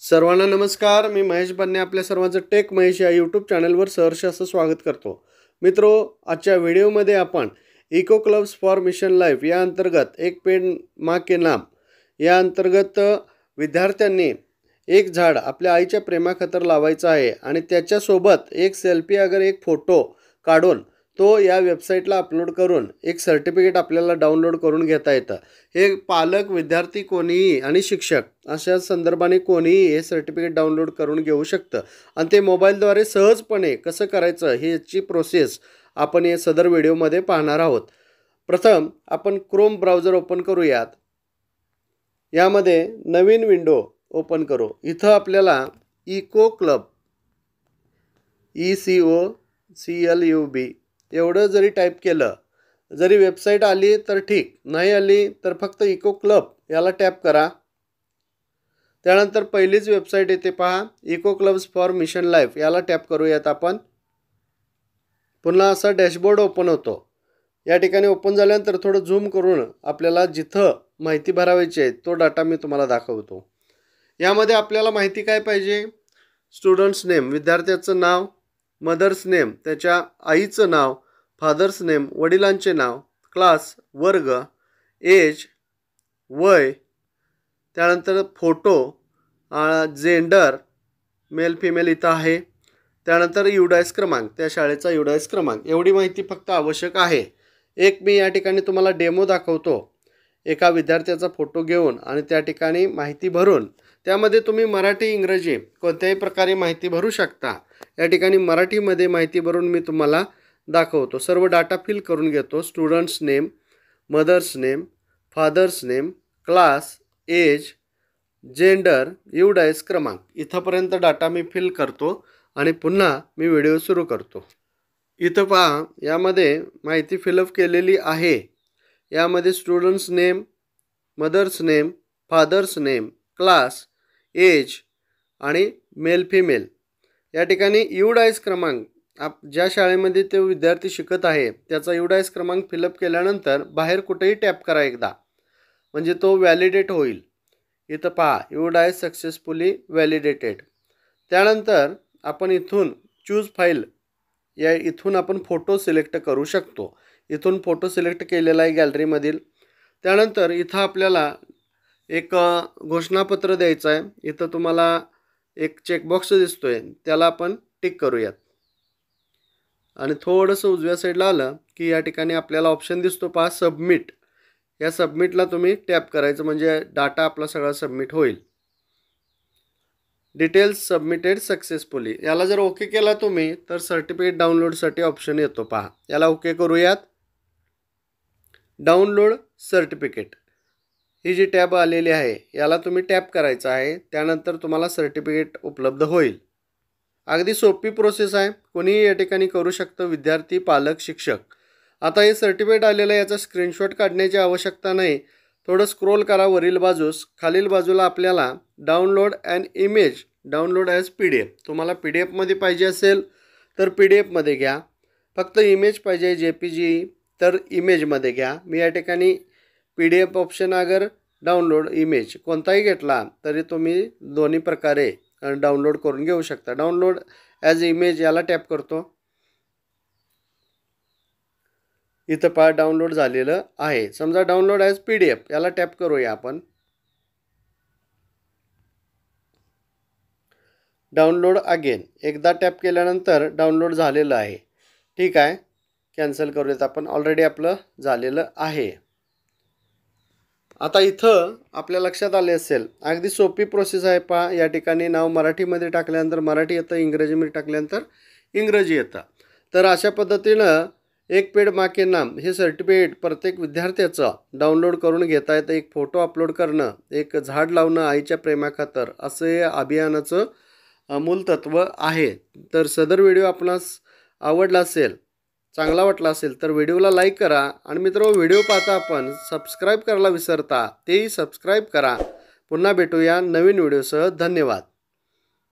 सर्वांना नमस्कार। मी महेश बन्ने आपल्या सर्वांचं टेक महेश या यूट्यूब चॅनलवर सहर्ष असं स्वागत करतो। मित्रो, आजच्या व्हिडिओमध्ये आपण eco clubs for mission life या अंतर्गत एक पेड़ माँ के नाम या अंतर्गत विद्यार्थ्यांनी एक झाड आपल्या आईच्या प्रेमाखातर लावायचं आहे आणि त्याच्यासोबत एक सेल्फी अगर एक फोटो काढून तो या वेबसाईटला अपलोड करून एक सर्टिफिकेट आपल्याला डाउनलोड करून घेता येतं। हे पालक, विद्यार्थी कोणीही आणि शिक्षक अशा संदर्भाने कोणीही हे सर्टिफिकेट डाउनलोड करून घेऊ शकतं आणि ते मोबाईलद्वारे सहजपणे कसं करायचं ह्याची प्रोसेस आपण या सदर व्हिडिओमध्ये पाहणार आहोत। प्रथम आपण क्रोम ब्राउझर ओपन करूयात। यामध्ये नवीन विंडो ओपन करू। इथं आपल्याला इको क्लब ECOCLUB एवढं जरी टाईप केलं, जरी वेबसाईट आली तर ठीक, नाही आली तर फक्त इको क्लब याला टॅप करा। त्यानंतर पहिलीच वेबसाईट येते पहा, eco clubs for mission life याला टॅप करूयात आपण। पुन्हा असा डॅशबोर्ड ओपन होतो। या ठिकाणी ओपन झाल्यानंतर थोडं झूम करून आपल्याला जिथं माहिती भरायची आहे तो डाटा मी तुम्हाला दाखवतो। यामध्ये आपल्याला माहिती काय पाहिजे? स्टुडंट्स नेम विद्यार्थ्याचं नाव, मदर्स नेम त्याच्या आईचं नाव, फादर्स नेम वडिलांचे नाव, क्लास वर्ग, एज वय, त्यानंतर फोटो, जेंडर मेल फिमेल इथं आहे, त्यानंतर युडायस क्रमांक त्या शाळेचा युडायस क्रमांक, एवढी माहिती फक्त आवश्यक आहे। एक मी या ठिकाणी तुम्हाला डेमो दाखवतो एका विद्यार्थ्याचा फोटो घेऊन आणि त्या ठिकाणी माहिती भरून, त्यामध्ये तुम्ही मराठी इंग्रजी कोणत्याही प्रकारे माहिती भरू शकता। या ठिकाणी मराठीमध्ये माहिती भरून मी तुम्हाला दाखवतो। सर्व डाटा फिल करून घेतो। Student's name, mother's name, father's name, class, age, gender, UDISE क्रमांक इथंपर्यंत डाटा मी फिल करतो आणि पुन्हा मी व्हिडिओ सुरू करतो। इथं पहा, यामध्ये माहिती फिलअप केलेली आहे। यामध्ये student's name, mother's name, father's name, class, age आणि मेल फिमेल। या ठिकाणी युडायस क्रमांक ज्या शाळेमध्ये ते विद्यार्थी शिकत आहे त्याचा युडायस क्रमांक फिलअप केल्यानंतर बाहेर कुठेही टॅप करा एकदा, म्हणजे तो व्हॅलिडेट होईल। इथं पहा, युडायस सक्सेसफुली व्हॅलिडेटेड। त्यानंतर आपण इथून चूज फाईल या इथून आपण फोटो सिलेक्ट करू शकतो। इथून फोटो सिलेक्ट केलेला आहे गॅलरीमधील। त्यानंतर इथं आपल्याला एक घोषणापत्र द्यायचं आहे। इथं तुम्हाला एक चेकबॉक्स दिसतोय, त्याला आपण टिक करूयात आणि थोडंसं उजव्या साईडला आलं की या ठिकाणी आपल्याला ऑप्शन दिसतो पहा, सबमिट। या सबमिटला तुम्ही टॅप करायचं, म्हणजे डाटा आपला सगळा सबमिट होईल। डिटेल्स सबमिटेड सक्सेसफुली याला जर ओके केला तुम्ही तर सर्टिफिकेट डाउनलोडसाठी ऑप्शन येतो पहा, याला ओके करूयात। डाउनलोड सर्टिफिकेट ही जी टॅब आलेली आहे याला तुम्ही टॅप करायचं आहे। त्यानंतर तुम्हाला सर्टिफिकेट उपलब्ध होईल। अगदी सोपी प्रोसेस आहे, कोणीही या ठिकाणी करू शकतं, विद्यार्थी, पालक, शिक्षक। आता हे सर्टिफिकेट आलेलं आहे, याचा स्क्रीनशॉट काढण्याची आवश्यकता नाही। थोडं स्क्रोल करा वरील बाजूस, खालील बाजूला आपल्याला download and image, download as PDF, तुम्हाला PDF मध्ये पाहिजे असेल तर PDF मध्ये घ्या, फक्त इमेज पाहिजे JPG तर इमेजमध्ये घ्या। मी या ठिकाणी PDF ऑप्शन अगर डाउनलोड इमेज कोणताही घेतला तरी तुम्ही दोन्ही प्रकारे डाउनलोड करून घेऊ शकता। डाउनलोड ॲज इमेज याला टॅप करतो। इथं पहा डाउनलोड झालेलं आहे। समजा डाउनलोड ॲज PDF याला टॅप करूया आपण। डाउनलोड अगेन एकदा टॅप केल्यानंतर डाउनलोड झालेलं आहे। ठीक आहे, कॅन्सल करूयात आपण, ऑलरेडी आपलं झालेलं आहे। आता इथं आपल्या लक्षात आले असेल, अगदी सोपी प्रोसेस आहे पहा। या ठिकाणी नाव मराठीमध्ये टाकल्यानंतर मराठी येतं, इंग्रजीमध्ये टाकल्यानंतर इंग्रजी येतं। तर अशा पद्धतीनं एक पेड़ माँ के नाम हे सर्टिफिकेट प्रत्येक विद्यार्थ्याचं डाउनलोड करून घेता येतं। एक फोटो अपलोड करणं, एक झाड लावणं आईच्या प्रेमाखातर, असं हे अभियानाचं मूलतत्व आहे। तर सदर व्हिडिओ आपणास आवडला असेल, चांगला वाटला असेल तर व्हिडिओला लाईक करा आणि मित्रांनो, व्हिडिओ पाहता आपण सबस्क्राईब करायला विसरता तेही सबस्क्राईब करा। पुन्हा भेटूया नवीन व्हिडिओसह। धन्यवाद।